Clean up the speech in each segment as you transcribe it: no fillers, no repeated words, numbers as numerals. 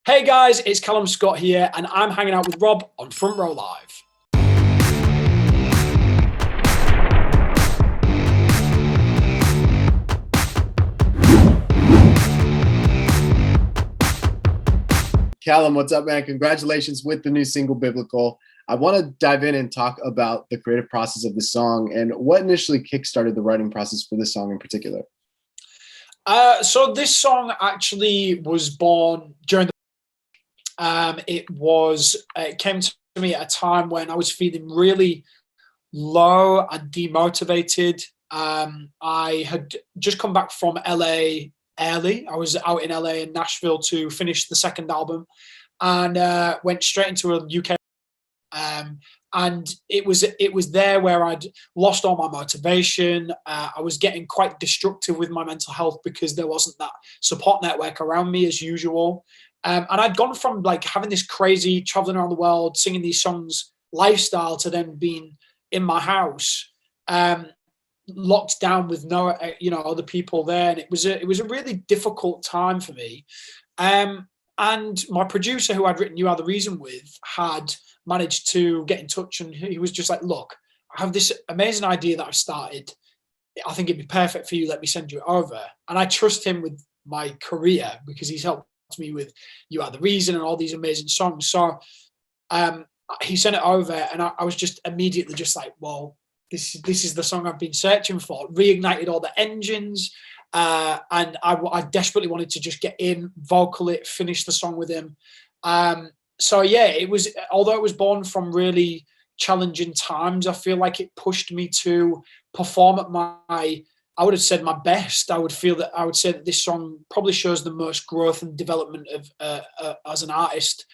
Hey guys, it's Calum Scott here, and I'm hanging out with Rob on Front Row Live. Calum, what's up, man? Congratulations with the new single, Biblical. I want to dive in and talk about the creative process of the song and what initially kickstarted the writing process for this song in particular. So this song actually was born during the it came to me at a time when I was feeling really low and demotivated. I had just come back from LA early. I was out in LA and Nashville to finish the second album, and went straight into a UK. And it was there where I'd lost all my motivation. I was getting quite destructive with my mental health because there wasn't that support network around me as usual. And I'd gone from like having this crazy traveling around the world, singing these songs lifestyle to then being in my house, locked down with no, other people there. And it was a really difficult time for me. And my producer, who I'd written You Are the Reason with, had managed to get in touch, and he was just like, look, I have this amazing idea that I've started. I think it'd be perfect for you. Let me send you it over. And I trust him with my career because he's helped me with You Are the Reason and all these amazing songs. So he sent it over, and I was just immediately just like, well, this is the song I've been searching for. Reignited all the engines. And I desperately wanted to just get in, vocal it, finish the song with him. So yeah, although it was born from really challenging times, I feel like it pushed me to perform at I would have said my best. I would say that this song probably shows the most growth and development of as an artist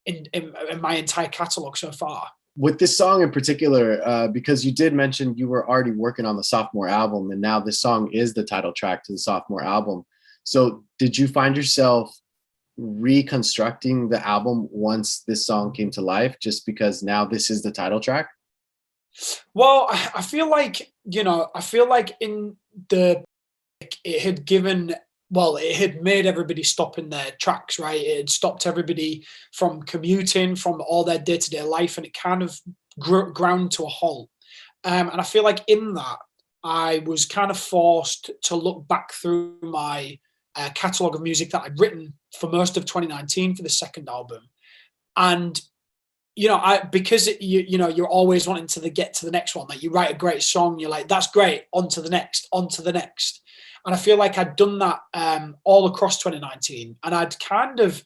in my entire catalogue so far. With this song in particular, because you did mention you were already working on the Sophomore album, and now this song is the title track to the Sophomore album. So did you find yourself reconstructing the album once this song came to life, just because now this is the title track? Well, I feel like, in it had made everybody stop in their tracks, right? It had stopped everybody from commuting, from all their day-to-day life, and it kind of ground to a halt. And I feel like in that, I was kind of forced to look back through my catalogue of music that I'd written for most of 2019 for the second album. And because you're always wanting to get to the next one. Like, you write a great song, you're like, that's great, on to the next. And I feel like I'd done that all across 2019, and I'd kind of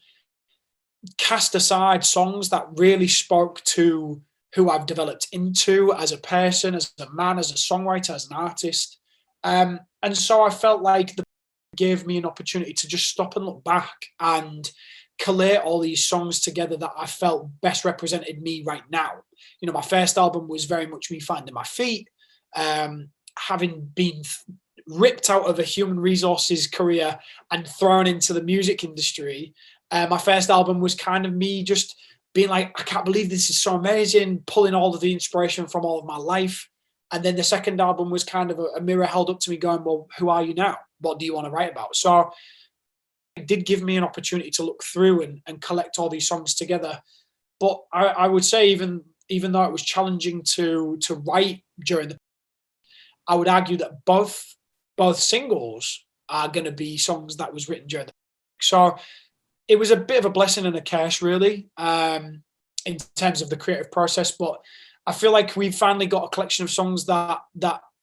cast aside songs that really spoke to who I've developed into as a person, as a man, as a songwriter, as an artist. And so I felt like the gave me an opportunity to just stop and look back and collate all these songs together that I felt best represented me right now. My first album was very much me finding my feet, having been ripped out of a human resources career and thrown into the music industry. My first album was kind of me just being like, I can't believe this is so amazing, pulling all of the inspiration from all of my life. And then the second album was kind of a mirror held up to me going, well, who are you now? What do you want to write about? So it did give me an opportunity to look through and collect all these songs together. But I would say even though it was challenging to write I would argue that both singles are going to be songs that was written during the. So it was a bit of a blessing and a curse, really, in terms of the creative process. But I feel like we've finally got a collection of songs that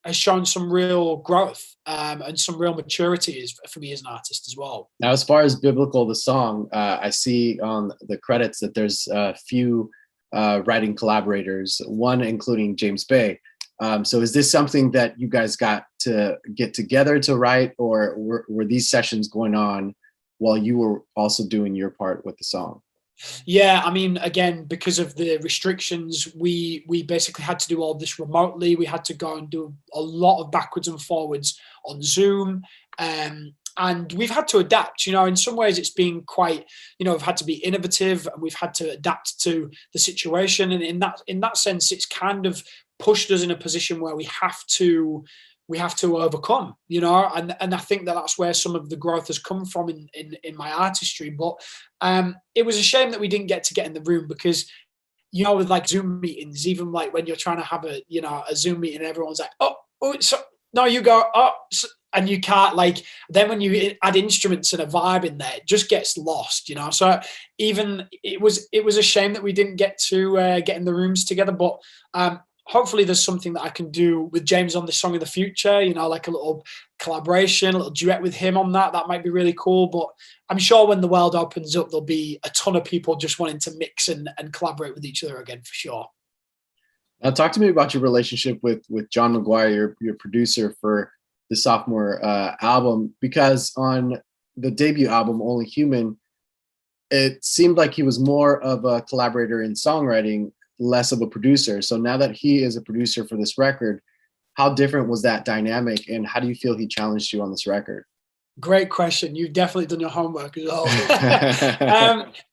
has shown some real growth and some real maturity for me as an artist as well. Now, as far as Biblical, the song, I see on the credits that there's a few writing collaborators, one including James Bay. So is this something that you guys got to get together to write, or were these sessions going on while you were also doing your part with the song? Yeah, I mean, again, because of the restrictions, we basically had to do all this remotely. We had to go and do a lot of backwards and forwards on Zoom. And we've had to adapt, in some ways it's been quite, we've had to be innovative, and we've had to adapt to the situation. And in that sense, it's kind of pushed us in a position where we have to we have to overcome, you know, and I think that that's where some of the growth has come from in my artistry. But it was a shame that we didn't get in the room, because, you know, with like Zoom meetings, even like when you're trying to have a, you know, a Zoom meeting, everyone's like, oh, so no, you go, oh, so, and you can't, like, then when you add instruments and a vibe in there, it just gets lost, you know. So even it was a shame that we didn't get to get in the rooms together. But hopefully there's something that I can do with James on this song in the future, you know, like a little collaboration, a little duet with him on that. That might be really cool. But I'm sure when the world opens up, there'll be a ton of people just wanting to mix and collaborate with each other again, for sure. Talk to me about your relationship with John McGuire, your producer for the Sophomore album, because on the debut album, Only Human, it seemed like he was more of a collaborator in songwriting, less of a producer. So now that he is a producer for this record, how different was that dynamic, and how do you feel he challenged you on this record? Great question. You've definitely done your homework as well.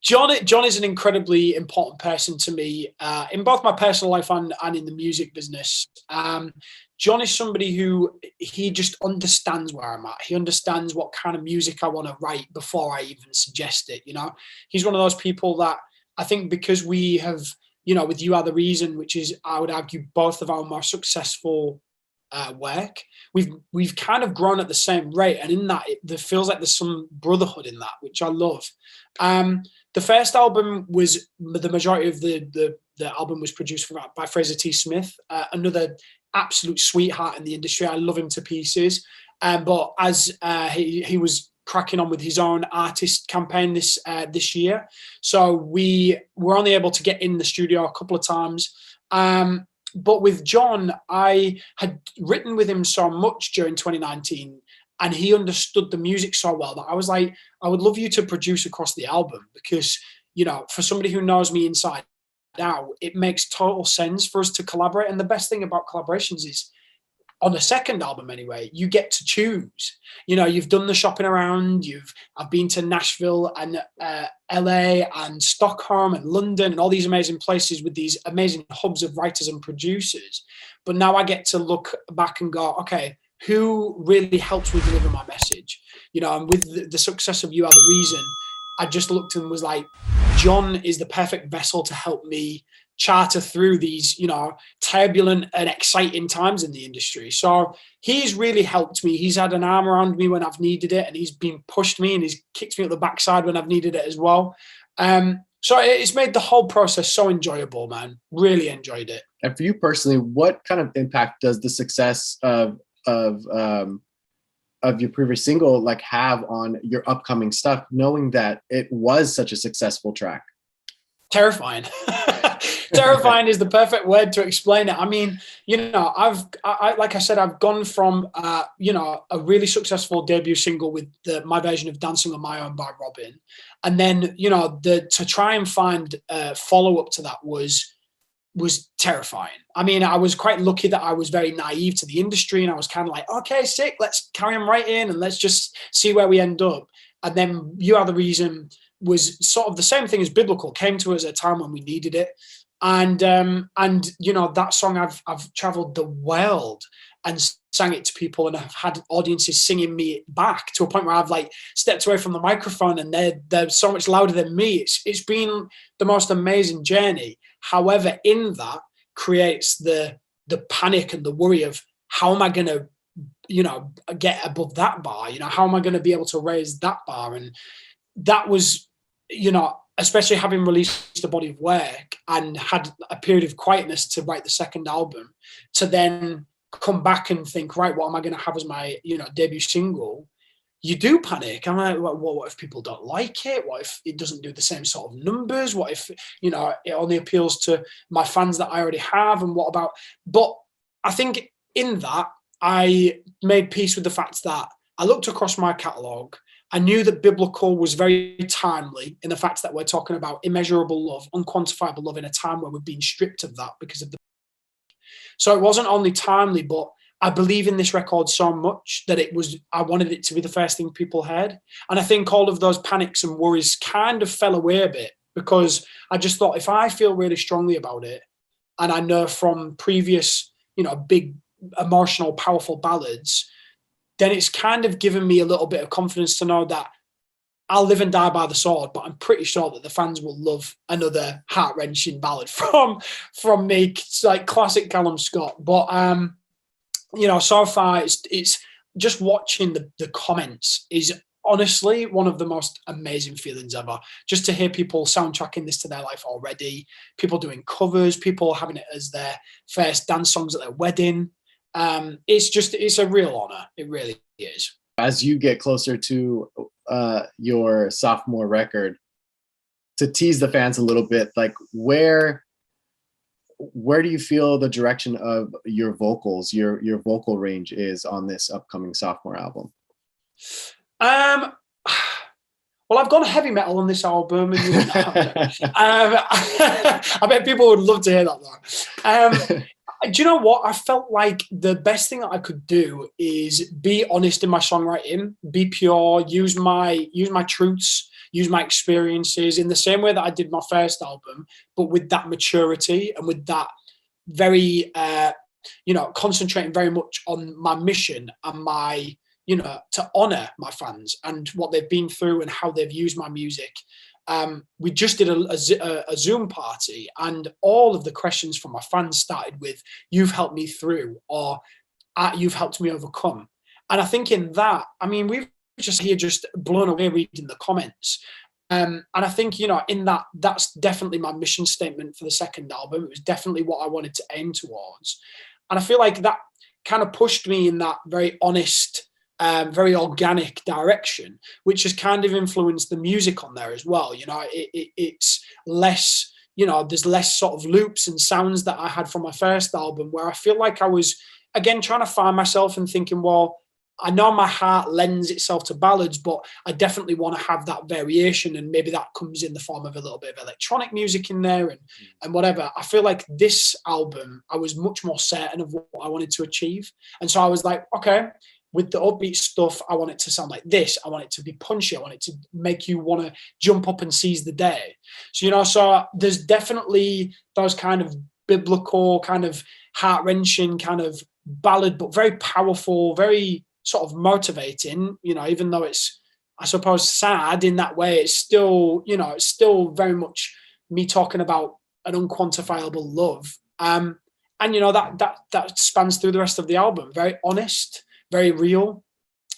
John is an incredibly important person to me in both my personal life and in the music business. John is somebody who, he just understands where I'm at. He understands what kind of music I want to write before I even suggest it. You know, he's one of those people that I think, because we have, you know, with You Are the Reason, which is, I would argue, both of our more successful work, we've kind of grown at the same rate, and in that there feels like there's some brotherhood in that, which I love. The first album was, the majority of the album was produced by Fraser T. Smith, another absolute sweetheart in the industry. I love him to pieces. But as he was cracking on with his own artist campaign this year, so we were only able to get in the studio a couple of times. But with John, I had written with him so much during 2019, and he understood the music so well that I was like, I would love you to produce across the album, because, you know, for somebody who knows me inside out, it makes total sense for us to collaborate. And the best thing about collaborations is, on the second album anyway, you get to choose. You know, you've done the shopping around, I've been to Nashville and LA and Stockholm and London and all these amazing places with these amazing hubs of writers and producers. But now I get to look back and go, okay, who really helps me deliver my message? You know, and with the success of You Are the Reason, I just looked and was like, John is the perfect vessel to help me charter through these, you know, turbulent and exciting times in the industry. So he's really helped me. He's had an arm around me when I've needed it, and he's been pushed me, and he's kicked me up the backside when I've needed it as well. So it's made the whole process so enjoyable, man. Really enjoyed it. And for you personally, what kind of impact does the success of your previous single like have on your upcoming stuff, knowing that it was such a successful track? Terrifying. Terrifying is the perfect word to explain it. I mean, you know, I like I said, I've gone from you know, a really successful debut single with my version of Dancing on My Own by Robin, and then, you know, to try and find a follow-up to that was terrifying. I mean, I was quite lucky that I was very naive to the industry, and I was kind of like, okay, sick, let's carry on writing and let's just see where we end up. And then You Are the Reason was sort of the same thing as Biblical, came to us at a time when we needed it. And you know, that song, I've traveled the world and sang it to people, and I've had audiences singing me back to a point where I've like stepped away from the microphone and they're so much louder than me. It's been the most amazing journey. However, in that creates the panic and the worry of, how am I going to, you know, get above that bar? You know, how am I going to be able to raise that bar? And that was, you know, especially having released a body of work and had a period of quietness to write the second album, to then come back and think, right, what am I going to have as my, you know, debut single? You do panic. I'm like, well, what if people don't like it? What if it doesn't do the same sort of numbers? What if, you know, it only appeals to my fans that I already have? And what about, but I think in that, I made peace with the fact that I looked across my catalogue. I knew that Biblical was very timely in the fact that we're talking about immeasurable love, unquantifiable love in a time where we've been stripped of that because of the. So it wasn't only timely, but I believe in this record so much that I wanted it to be the first thing people heard. And I think all of those panics and worries kind of fell away a bit, because I just thought, if I feel really strongly about it, and I know from previous, you know, big emotional, powerful ballads, then it's kind of given me a little bit of confidence to know that I'll live and die by the sword, but I'm pretty sure that the fans will love another heart-wrenching ballad from me. It's like classic Calum Scott. But so far it's just watching the comments is honestly one of the most amazing feelings ever. Just to hear people soundtracking this to their life already, people doing covers, people having it as their first dance songs at their wedding. It's a real honor. It really is. As you get closer to your sophomore record, to tease the fans a little bit, like where do you feel the direction of your vocals, your vocal range is on this upcoming sophomore album? Well, I've gone heavy metal on this album, and I bet people would love to hear that though. Do you know what? I felt like the best thing that I could do is be honest in my songwriting, be pure, use my truths, use my experiences in the same way that I did my first album, but with that maturity and with that very, concentrating very much on my mission and my, to honor my fans and what they've been through and how they've used my music. We just did a Zoom party, and all of the questions from my fans started with, "You've helped me through," or "You've helped me overcome." And I think in that, we've just blown away reading the comments. And I think, in that's definitely my mission statement for the second album. It was definitely what I wanted to aim towards. And I feel like that kind of pushed me in that very honest, very organic direction, which has kind of influenced the music on there as well. It's less, there's less sort of loops and sounds that I had from my first album, where I feel like I was, again, trying to find myself and thinking, well, I know my heart lends itself to ballads, but I definitely want to have that variation, and maybe that comes in the form of a little bit of electronic music in there and whatever. I feel like this album, I was much more certain of what I wanted to achieve. And so I was like, okay, with the upbeat stuff, I want it to sound like this. I want it to be punchy. I want it to make you want to jump up and seize the day. So, so there's definitely those kind of biblical, kind of heart-wrenching kind of ballad, but very powerful, very sort of motivating, even though it's, I suppose, sad in that way. It's still, it's still very much me talking about an unquantifiable love. And, that spans through the rest of the album. Very honest, very real.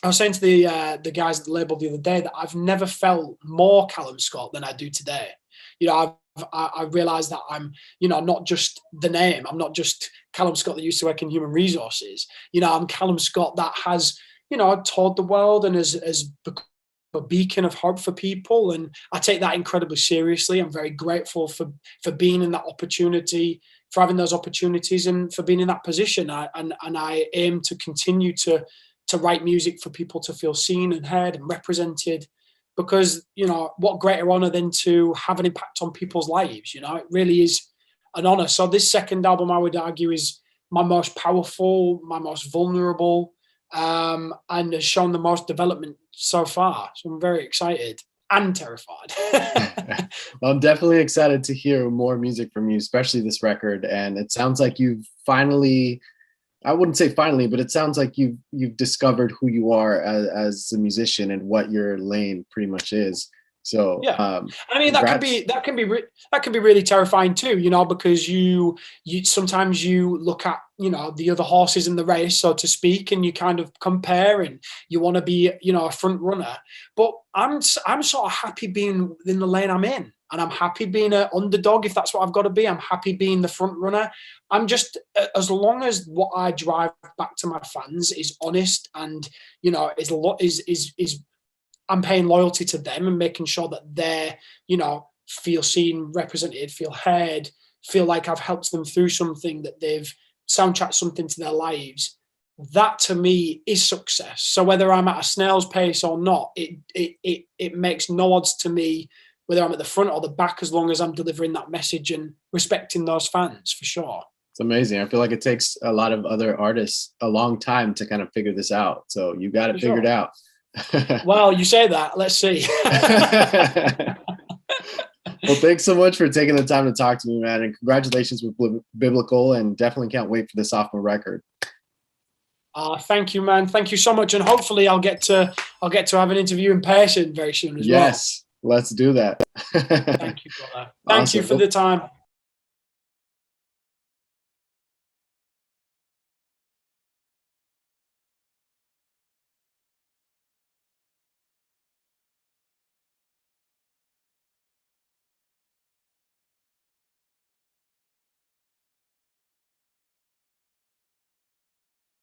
I was saying to the guys at the label the other day that I've never felt more Calum Scott than I do today. I realized that I'm, not just the name. I'm not just Calum Scott that used to work in human resources. I'm Calum Scott that has, toured the world and has become a beacon of hope for people. And I take that incredibly seriously. I'm very grateful for being in that opportunity, for having those opportunities, and for being in that position. And I aim to continue to write music for people to feel seen and heard and represented. Because, what greater honor than to have an impact on people's lives? It really is an honor. So this second album, I would argue, is my most powerful, my most vulnerable, and has shown the most development so far. So I'm very excited and terrified. Well, I'm definitely excited to hear more music from you, especially this record. And it sounds like you've finally, I wouldn't say finally, but it sounds like you've discovered who you are as a musician and what your lane pretty much is. So yeah, that can be really terrifying too, because you sometimes you look at the other horses in the race, so to speak, and you kind of compare and you want to be a front runner. But I'm sort of happy being in the lane I'm in. And I'm happy being an underdog if that's what I've got to be. I'm happy being the front runner. I'm just, as long as what I drive back to my fans is honest and, is I'm paying loyalty to them and making sure that they're, feel seen, represented, feel heard, feel like I've helped them through something, that they've soundtracked something to their lives. That to me is success. So whether I'm at a snail's pace or not, it makes no odds to me whether I'm at the front or the back, as long as I'm delivering that message and respecting those fans, for sure. It's amazing. I feel like it takes a lot of other artists a long time to kind of figure this out. So you got it figured out. Well, you say that. Let's see. Well, thanks so much for taking the time to talk to me, man. And congratulations with Biblical, and definitely can't wait for the sophomore record. Thank you, man. Thank you so much, and hopefully I'll get to have an interview in person very soon as well. Yes, let's do that. Thank you, brother. Thank you for Awesome. the time.